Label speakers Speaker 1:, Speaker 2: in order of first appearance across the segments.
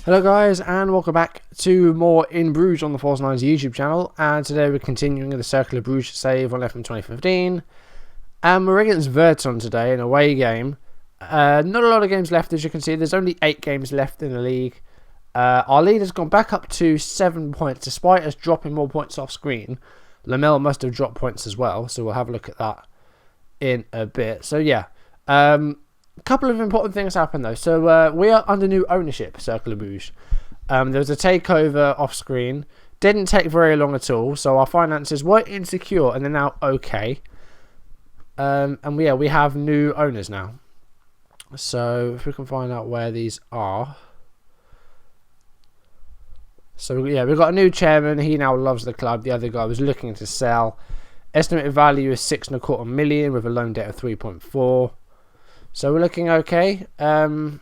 Speaker 1: Hello guys, and welcome back to more in Bruges on the Force 9's YouTube channel. And today we're continuing the Cercle Brugge save on FM 2015. And we're against Virton today in a away game. Not a lot of games left, as you can see. There's only 8 games left in the league. Our lead has gone back up to 7 points, despite us dropping more points off screen. Lamel must have dropped points as well, so we'll have a look at that in a bit. So yeah, a couple of important things happened though. So we are under new ownership, Cercle Brugge. There was a takeover off screen. Didn't take very long at all. So our finances were insecure and they're now okay. And yeah, we have new owners now. So if we can find out where these are. So yeah, we've got a new chairman. He now loves the club. The other guy was looking to sell. Estimated value is 6.25 million with a loan debt of 3.4. So we're looking okay. Let's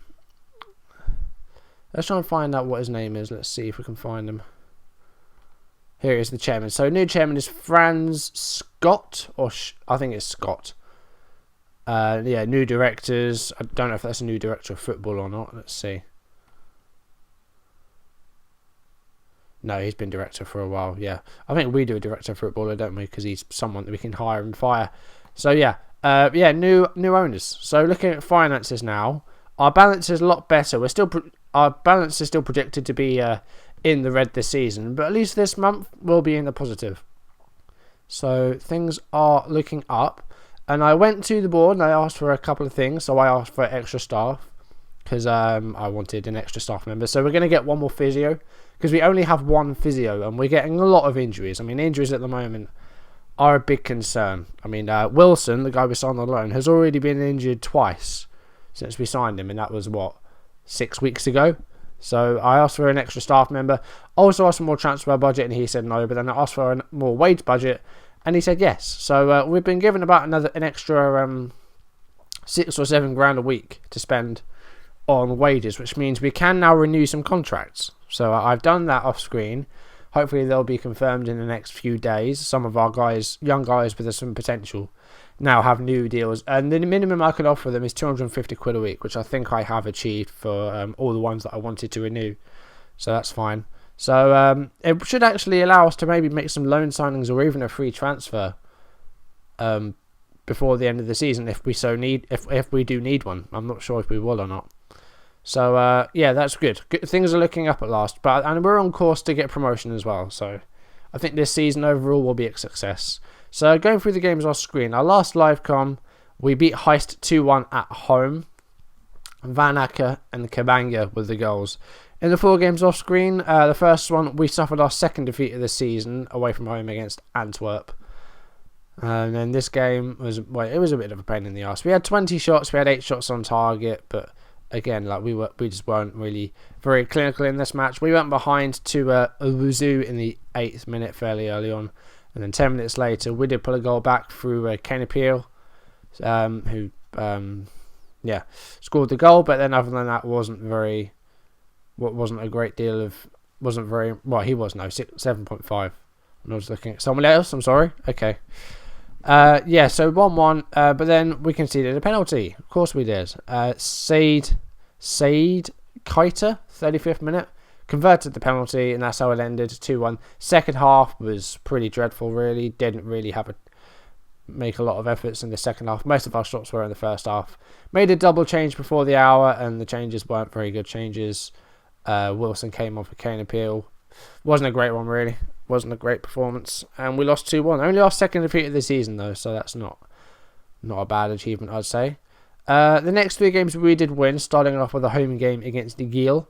Speaker 1: try and find out what his name is. Let's see if we can find him. Here is the chairman. So new chairman is Franz Scott, or I think it's Scott. Yeah, new directors. I don't know if that's a new director of football or not. Let's see. No, he's been director for a while. Yeah, I think we do a director of footballer, don't we? Because he's someone that we can hire and fire. So yeah. Yeah, new owners. So looking at finances now, our balance is a lot better. Our balance is still projected to be in the red this season, but at least this month we'll be in the positive. So things are looking up. And I went to the board and I asked for a couple of things. So I asked for extra staff because I wanted an extra staff member. So we're going to get one more physio because we only have one physio and we're getting a lot of injuries. I mean, injuries at the moment are a big concern. I mean, Wilson, the guy we signed on loan, has already been injured twice since we signed him, and that was, what, 6 weeks ago? So I asked for an extra staff member. Also asked for more transfer budget, and he said no, but then I asked for a more wage budget, and he said yes. So we've been given about an extra 6 or 7 grand a week to spend on wages, which means we can now renew some contracts. So I've done that off screen. Hopefully they'll be confirmed in the next few days. Some of our guys, young guys with some potential, now have new deals. And the minimum I could offer them is 250 quid a week, which I think I have achieved for all the ones that I wanted to renew. So that's fine. So it should actually allow us to maybe make some loan signings or even a free transfer before the end of the season if we so need, if we do need one. I'm not sure if we will or not. So yeah, that's good. Things are looking up at last, and we're on course to get promotion as well. So I think this season overall will be a success. So going through the games off screen, our last live com, we beat Heist 2-1 at home. Van Acker and Kabanga were the goals. In the 4 games off screen, the first one we suffered our second defeat of the season away from home against Antwerp. And then this game was, well, it was a bit of a pain in the arse. We had 20 shots, we had 8 shots on target, but again, like we just weren't really very clinical in this match. We went behind to Wuzu in the 8th minute fairly early on, and then 10 minutes later we did pull a goal back through K.S.V, who yeah, scored the goal. But then other than that, wasn't a great deal of, wasn't very well. He was 7.5. And I was looking at someone else. I'm sorry. Okay. Yeah, so 1-1, but then we conceded a penalty. Of course we did. Said Keita, 35th minute, converted the penalty, and that's how it ended, 2-1. Second half was pretty dreadful, really. Didn't really make a lot of efforts in the second half. Most of our shots were in the first half. Made a double change before the hour, and the changes weren't very good changes. Wilson came off a cane appeal. Wasn't a great one, really. Wasn't a great performance, and we lost 2-1. Only our second defeat of the season though, so that's not a bad achievement, I'd say. The next 3 games we did win, starting off with a home game against the Lyon.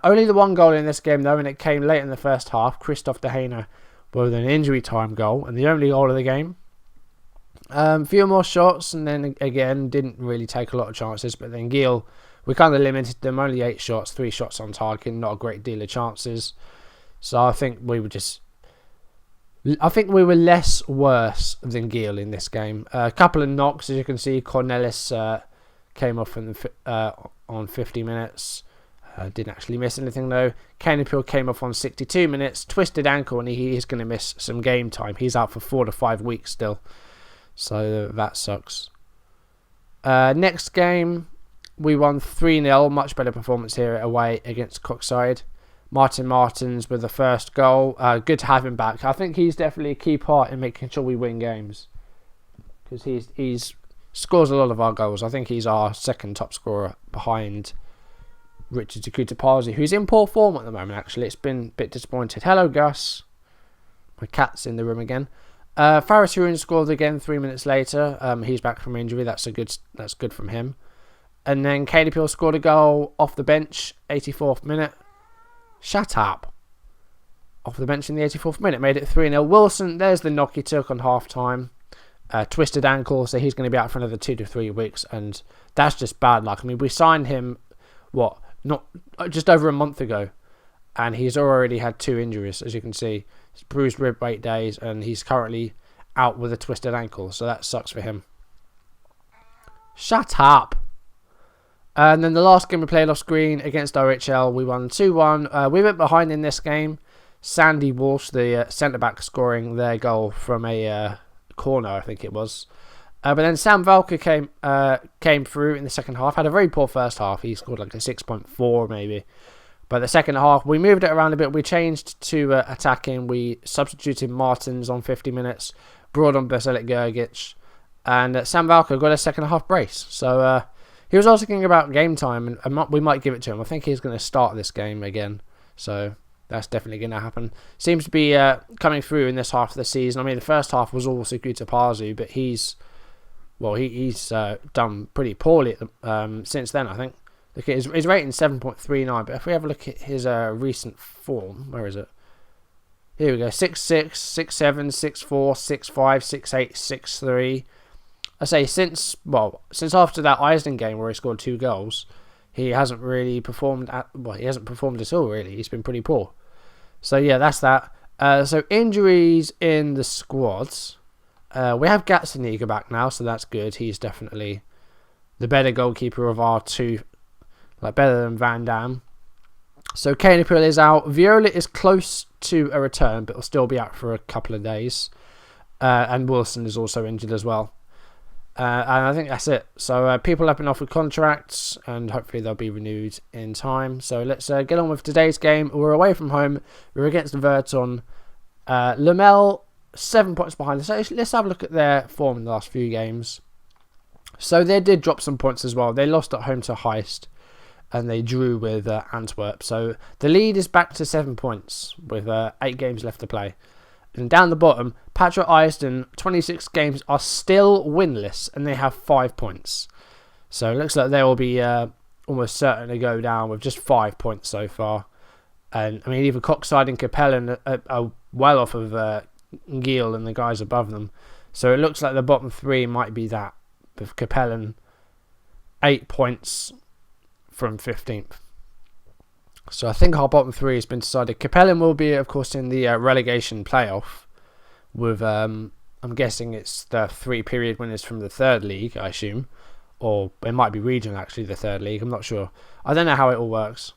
Speaker 1: Only the 1 goal in this game though, and it came late in the first half. Christophe De Haena with an injury time goal, and the only goal of the game. Few more shots, and then again didn't really take a lot of chances, but then Lyon, we kind of limited them. Only 8 shots, 3 shots on target, not a great deal of chances. So I think we were less worse than Geel in this game. A couple of knocks, as you can see. Cornelis came off on 50 minutes. Didn't actually miss anything though. K.S.V came off on 62 minutes. Twisted ankle, and he's going to miss some game time. He's out for 4 to 5 weeks still. So that sucks. Next game, we won 3-0. Much better performance here away against Coxside. Martin Martins with the first goal. Good to have him back. I think he's definitely a key part in making sure we win games, because he's scores a lot of our goals. I think he's our second top scorer behind Richard Takutapazi, who's in poor form at the moment, actually. It's been a bit disappointed. Hello, Gus. My cat's in the room again. Faris Huron scored again 3 minutes later. He's back from injury. That's good from him. And then KDP scored a goal off the bench, 84th minute. Shut up. Off the bench in the 84th minute. Made it 3-0. Wilson, there's the knock he took on half-time. Twisted ankle, so he's going to be out for another 2 to 3 weeks. And that's just bad luck. I mean, we signed him, not just over a month ago. And he's already had 2 injuries, as you can see. He's bruised rib 8 days, and he's currently out with a twisted ankle. So that sucks for him. Shut up. And then the last game we played off screen against RHL, we won 2-1. We went behind in this game. Sandy Walsh, the centre-back, scoring their goal from a corner, I think it was. But then Sam Valka came through in the second half. Had a very poor first half. He scored like a 6.4 maybe. But the second half, we moved it around a bit. We changed to attacking. We substituted Martins on 50 minutes. Brought on Basilik Gergic. And Sam Valka got a second half brace. So he was also thinking about game time, and we might give it to him. I think he's going to start this game again. So that's definitely going to happen. Seems to be coming through in this half of the season. I mean, the first half was all Sukuta Pazu, but he's done pretty poorly since then, I think. Look at his rating 7.39, but if we have a look at his recent form, where is it? Here we go, 6'6", 6'7", 6'4", 6'5", 6'8", 6'3". I say since after that Eisden game where he scored 2 goals, he hasn't really performed he hasn't performed at all, really. He's been pretty poor. So yeah, that's that. So injuries in the squads. We have Gatsaniga back now, so that's good. He's definitely the better goalkeeper of our 2, better than Van Dam. So Kanepil is out. Viola is close to a return, but will still be out for a couple of days. And Wilson is also injured as well. And I think that's it. So people have been offered contracts, and hopefully they'll be renewed in time. So let's get on with today's game. We're away from home. We're against Virton. Lamel, 7 points behind us. So let's have a look at their form in the last few games. So they did drop some points as well. They lost at home to Heist, and they drew with Antwerp. So the lead is back to 7 points with 8 games left to play. And down the bottom, Patrick Eisden, 26 games, are still winless, and they have 5 points. So it looks like they will be almost certain to go down with just 5 points so far. And I mean, even Coxside and Capellen are well off of Giel and the guys above them. So it looks like the bottom 3 might be that, with Capellen 8 points from 15th. So I think our bottom 3 has been decided. Capellen will be, of course, in the relegation playoff with, I'm guessing it's the 3 period winners from the 3rd league, I assume. Or it might be regional, actually, the 3rd league. I'm not sure. I don't know how it all works.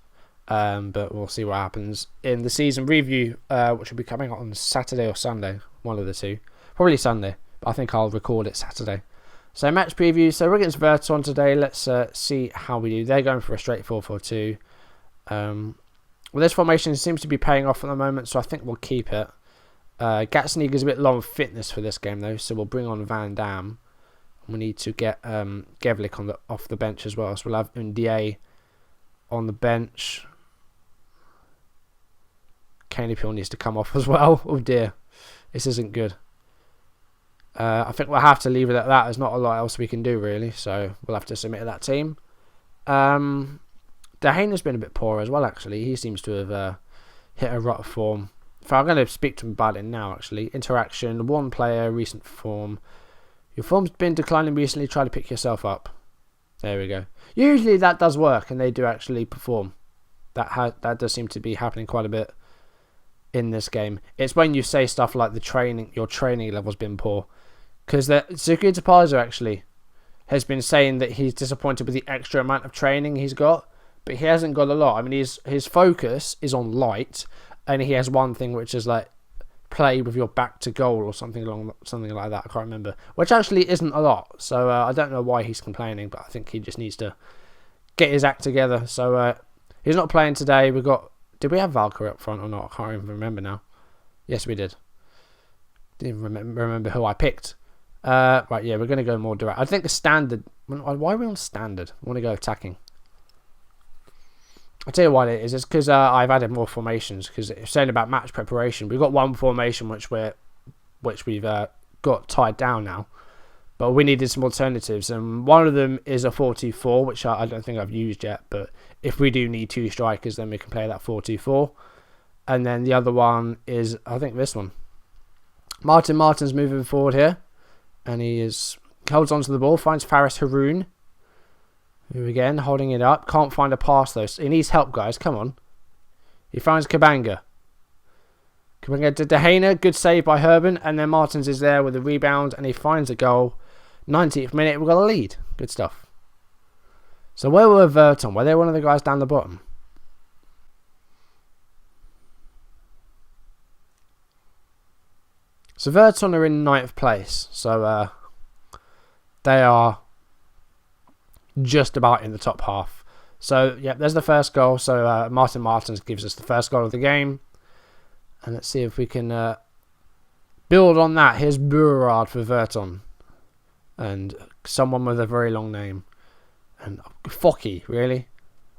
Speaker 1: But we'll see what happens in the season review, which will be coming out on Saturday or Sunday. One of the 2. Probably Sunday, but I think I'll record it Saturday. So match preview. So we're against Virton today. Let's see how we do. They're going for a straight 4-4-2. Well, this formation seems to be paying off at the moment, so I think we'll keep it. Gatsnig is a bit low on fitness for this game, though, so we'll bring on Van Dam. We need to get Gevlik off the bench as well, so we'll have Undier on the bench. Kanepil needs to come off as well. Oh dear, this isn't good. I think we'll have to leave it at that. There's not a lot else we can do, really, so we'll have to submit that team. Dahane has been a bit poor as well, actually. He seems to have hit a rut of form. I'm going to speak to him about it now, actually. Interaction, 1 player, recent form. Your form's been declining recently. Try to pick yourself up. There we go. Usually that does work, and they do actually perform. That does seem to be happening quite a bit in this game. It's when you say stuff like your training level's been poor. Because Sukuta Pazu actually has been saying that he's disappointed with the extra amount of training he's got. But he hasn't got a lot. I mean, his focus is on light, and he has one thing which is like play with your back to goal or something like that. I can't remember. Which actually isn't a lot. So I don't know why he's complaining, but I think he just needs to get his act together. So he's not playing today. Did we have Valkyrie up front or not? I can't even remember now. Yes, we did. Didn't remember who I picked. Right, yeah, we're going to go more direct. I think the standard... Why are we on standard? I want to go attacking. I'll tell you why it is. It's because I've added more formations. Because it's saying about match preparation. We've got one formation which we've got tied down now. But we needed some alternatives. And one of them is a 4-2-4, which I don't think I've used yet. But if we do need 2 strikers, then we can play that 4-2-4. And then the other one is, I think, this one. Martin's moving forward here. And he holds onto the ball, finds Faris Haroun. Who again, holding it up. Can't find a pass though. He needs help, guys. Come on. He finds Kabanga. Kabanga to Dehaena. Good save by Herben. And then Martins is there with the rebound. And he finds a goal. 90th minute. We've got a lead. Good stuff. So where were Virton? Were they one of the guys down the bottom? So Virton are in 9th place. So they are just about in the top half. So, yeah, there's the first goal. So Martins gives us the first goal of the game. And let's see if we can build on that. Here's Burrard for Virton. And someone with a very long name. And Focky, really?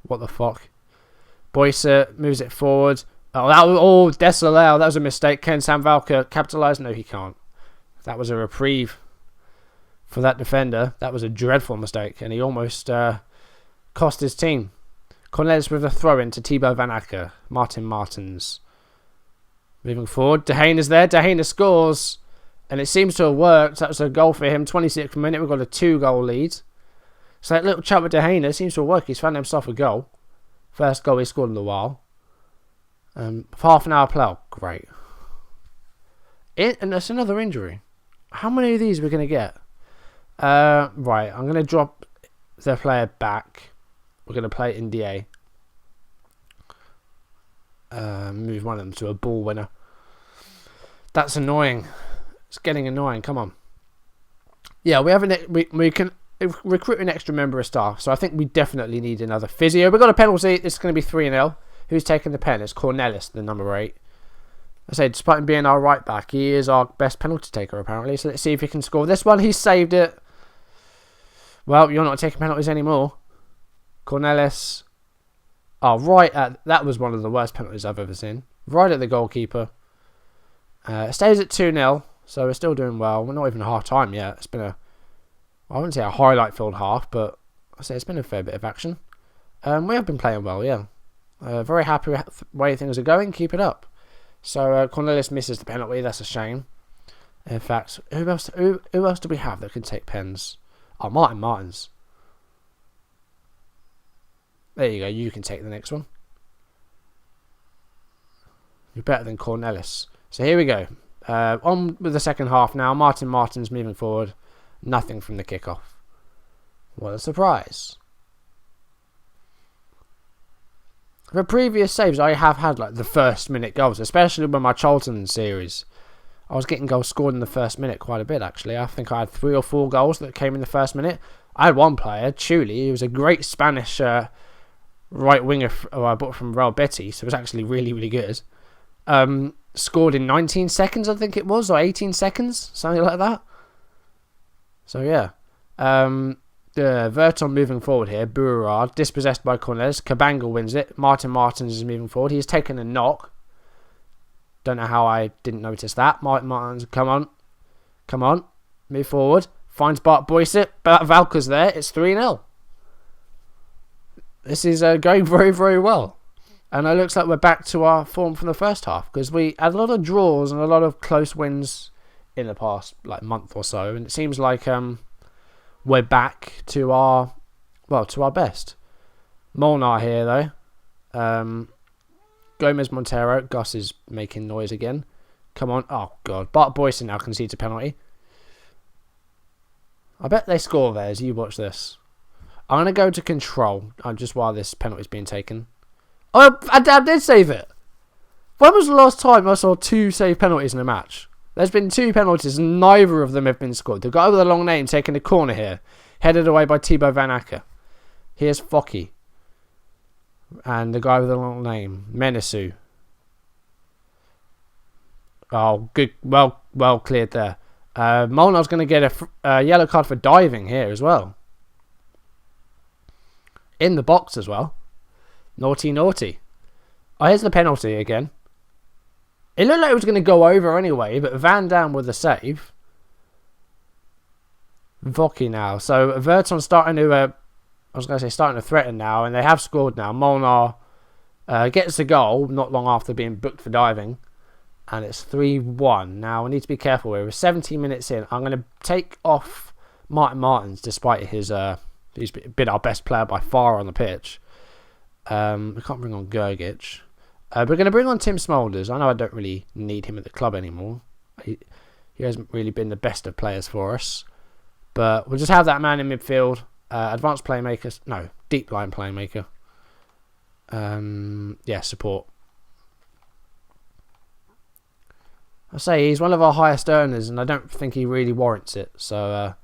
Speaker 1: What the fuck? Boyce moves it forward. Oh, Desalau. That was a mistake. Can Sam Valker capitalise? No, he can't. That was a reprieve for that defender. That was a dreadful mistake. And he almost cost his team. Cornelis with a throw-in to Thibaut Van Acker. Martins. Moving forward. Dehaena's there. Dehaena scores. And it seems to have worked. That was a goal for him. 26th minute. We've got a 2-goal lead. So that little chat with Dehaena seems to have worked. He's found himself a goal. First goal he scored in a while. Half an hour play. Oh, great. And that's another injury. How many of these are we going to get? Right, I'm going to drop the player back. We're going to play in DA. Move one of them to a ball winner. That's annoying. It's getting annoying. Come on. Yeah, we can recruit an extra member of staff. So I think we definitely need another physio. We've got a penalty. It's going to be 3-0. Who's taking the pen? It's Cornelis, the number 8. I say, despite him being our right back, he is our best penalty taker, apparently. So let's see if he can score this one. He saved it. Well, you're not taking penalties anymore. Cornelis. Oh, that was one of the worst penalties I've ever seen. Right at the goalkeeper. It stays at 2-0, so we're still doing well. We're not even half time yet. It's been I wouldn't say a highlight-filled half, but I say it's been a fair bit of action. We have been playing well, yeah. Very happy with the way things are going. Keep it up. So Cornelis misses the penalty. That's a shame. In fact, who else do we have that can take pens? Oh, Martins. There you go. You can take the next one. You're better than Cornelis. So here we go. On with the second half now. Martins moving forward. Nothing from the kickoff. What a surprise. For previous saves, I have had like the first minute goals, especially with my Charlton series. I was getting goals scored in the first minute quite a bit, actually. I think I had 3 or 4 goals that came in the first minute. I had one player, Chuli, he was a great Spanish right winger I bought from Real Betis, so it was actually really, really good. Scored in 19 seconds, I think it was, or 18 seconds, something like that. So yeah. Virton moving forward here. Burrard dispossessed by Cornelis. Kabanga wins it. Martins is moving forward. He's taken a knock. Don't know how I didn't notice that. Martins, come on. Move forward. Finds Bart Boyce. Valka's there. It's 3-0. This is going very, very well. And it looks like we're back to our form from the first half. Because we had a lot of draws and a lot of close wins in the past month or so. And it seems like we're back to our best. Molnar here though. Gomez Montero. Gus is making noise again. Come on. Oh god. Bart Boyce now concedes a penalty. I bet they score theirs. You watch this. I'm going to go to control just while this penalty is being taken. Oh, I did save it. When was the last time I saw 2 save penalties in a match? There's been 2 penalties and neither of them have been scored. The guy with the long name taking a corner here. Headed away by Thibaut Van Acker. Here's Focky. And the guy with the long name, Menisu. Oh, good. Well cleared there. Molnar's going to get a yellow card for diving here as well. In the box as well. Naughty. Oh, here's the penalty again. It looked like it was going to go over anyway, but Van Dam with the save. Vocky now. So Virton starting to threaten now, and they have scored now. Molnar gets the goal not long after being booked for diving, and it's 3-1. Now we need to be careful here. We're 17 minutes in. I'm going to take off Martin Martins, despite he's been our best player by far on the pitch. We can't bring on Gergic. We're going to bring on Tim Smolders. I know I don't really need him at the club anymore. He hasn't really been the best of players for us. But we'll just have that man in midfield. Advanced playmakers. No, deep line playmaker. Support. I say he's one of our highest earners, and I don't think he really warrants it. So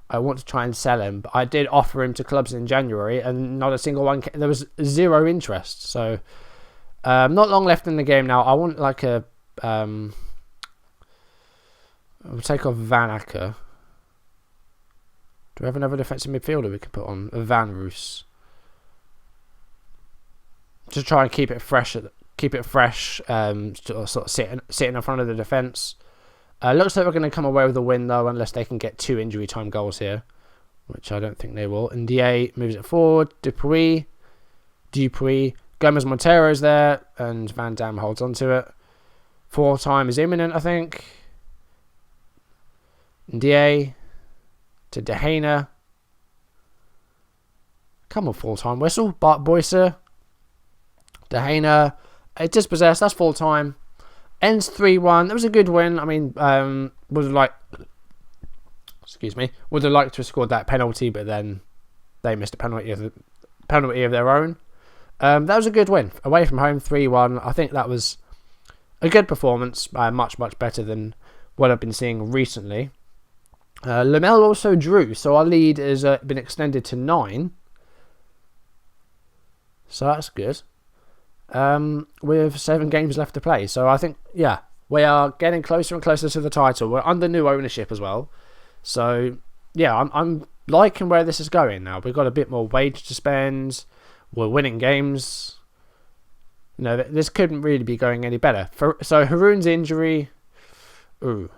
Speaker 1: I want to try and sell him. But I did offer him to clubs in January, and not a single one. There was zero interest. So not long left in the game now. I want like a. We'll take off Van Acker. Do we have another defensive midfielder we can put on? Van Roos. Just try and keep it fresh. Sort of sitting in front of the defence. Looks like we're going to come away with a win though, unless they can get 2 injury time goals here, which I don't think they will. And DA moves it forward. Dupuy, Gomez Montero's there, and Van Dam holds on to it. Full time is imminent, I think. DA to Dehaena. Come on, full time whistle. Bart Boycer. Dehaena. It's dispossessed. That's full time. Ends 3-1. That was a good win. I mean, would have liked to have scored that penalty, but then they missed a penalty of their own. That was a good win. Away from home, 3-1. I think that was a good performance. Much better than what I've been seeing recently. Lamel also drew, so our lead has been extended to 9. So that's good. With 7 games left to play. So I think, we are getting closer and closer to the title. We're under new ownership as well. So, I'm liking where this is going now. We've got a bit more wage to spend. We're winning games. This couldn't really be going any better. So Haroon's injury. Ooh.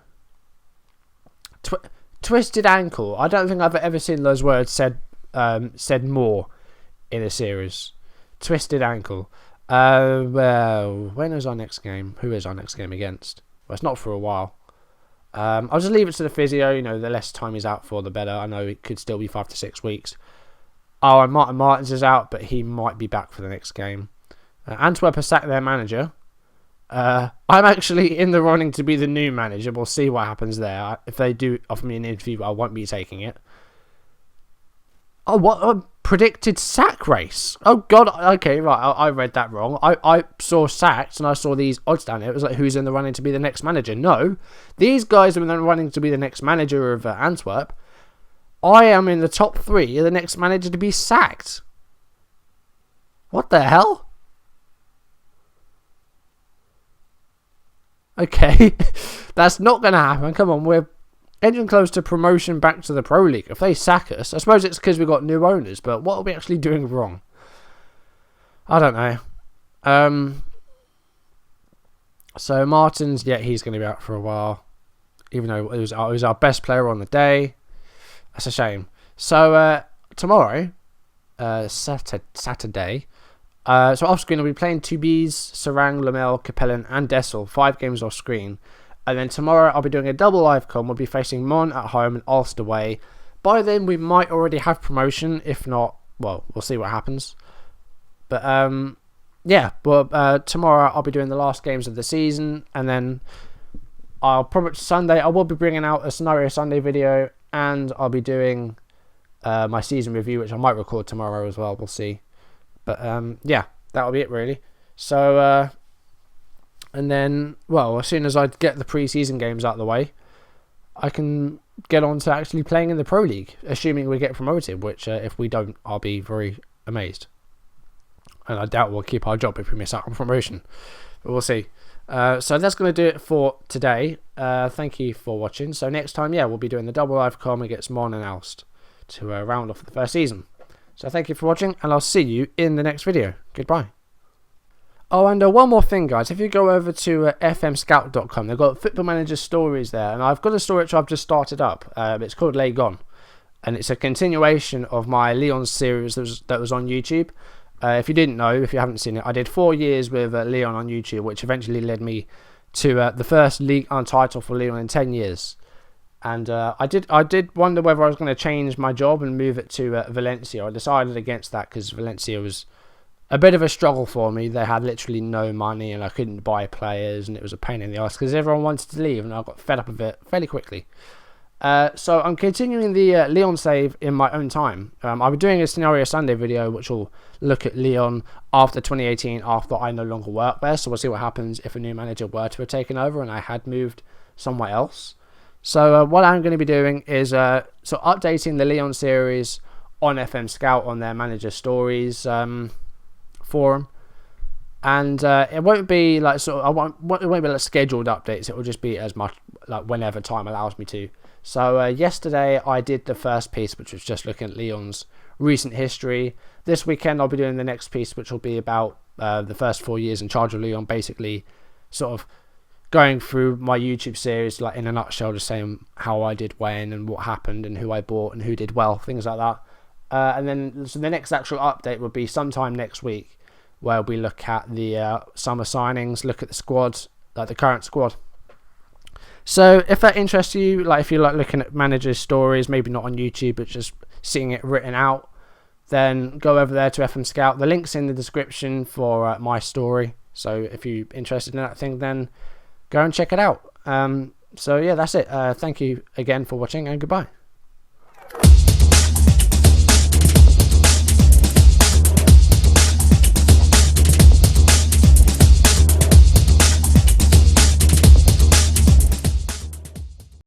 Speaker 1: Twisted ankle. I don't think I've ever seen those words said more in a series. Twisted ankle. When is our next game? Who is our next game against? Well, it's not for a while. I'll just leave it to the physio. The less time he's out for, the better. I know it could still be 5 to 6 weeks. Oh, and Martin Martins is out, but he might be back for the next game. Antwerp has sacked their manager. I'm actually in the running to be the new manager. We'll see what happens there. If they do offer me an interview, I won't be taking it. Oh, what a predicted sack race. Oh, God. Okay, right. I read that wrong. I saw sacked and I saw these odds down here. It was like, who's in the running to be the next manager? No. These guys are in the running to be the next manager of Antwerp. I am in the top 3 of the next manager to be sacked. What the hell? Okay. That's not going to happen. Come on, we're edging close to promotion back to the Pro League. If they sack us, I suppose it's because we've got new owners, but what are we actually doing wrong? I don't know. So Martins, he's going to be out for a while, even though it was our best player on the day. That's a shame. So tomorrow, Saturday, so off screen I'll be playing 2Bs, Sarang, Lamel, Capellan and Dessel, 5 games off screen. And then tomorrow I'll be doing a double live com. We'll be facing Mon at home and Ulster away. By then we might already have promotion. If not, well, we'll see what happens. But tomorrow I'll be doing the last games of the season, and then Sunday I will be bringing out a Scenario Sunday video, and I'll be doing my season review, which I might record tomorrow as well. We'll see. But that'll be it really. So. And then, as soon as I get the pre-season games out of the way, I can get on to actually playing in the Pro League, assuming we get promoted, which if we don't, I'll be very amazed. And I doubt we'll keep our job if we miss out on promotion. But we'll see. So that's going to do it for today. Thank you for watching. So next time, we'll be doing the double live com against Mon and Alst to round off the first season. So thank you for watching, and I'll see you in the next video. Goodbye. Oh, and one more thing, guys. If you go over to FMScout.com, they've got Football Manager stories there, and I've got a story which I've just started up. It's called Lyon, and it's a continuation of my Lyon series that was on YouTube. If you didn't know, if you haven't seen it, I did 4 years with Lyon on YouTube, which eventually led me to the first League 1 title for Lyon in 10 years. And I did wonder whether I was going to change my job and move it to Valencia. I decided against that because Valencia was a bit of a struggle for me. They had literally no money, and I couldn't buy players, and it was a pain in the ass because everyone wanted to leave, and I got fed up of it fairly quickly. So I'm continuing the Lyon save in my own time. I'll be doing a Scenario Sunday video which will look at Lyon after 2018, after I no longer work there. So we'll see what happens if a new manager were to have taken over and I had moved somewhere else. So what I'm going to be doing is updating the Lyon series on FMScout on their manager stories forum. And it won't be like it won't be like scheduled updates. It will just be as much like whenever time allows me to. So yesterday I did the first piece, which was just looking at Lyon's recent history. This weekend I'll be doing the next piece, which will be about the first 4 years in charge of Lyon, basically sort of going through my YouTube series, like in a nutshell, just saying how I did when and what happened and who I bought and who did well, things like that. And then so the next actual update will be sometime next week, where we look at the summer signings, look at the squad, like the current squad. So if that interests you, like if you like looking at managers' stories, maybe not on YouTube, but just seeing it written out, then go over there to FMScout. The link's in the description for my story. So if you're interested in that thing, then go and check it out. So yeah, that's it. Thank you again for watching, and goodbye.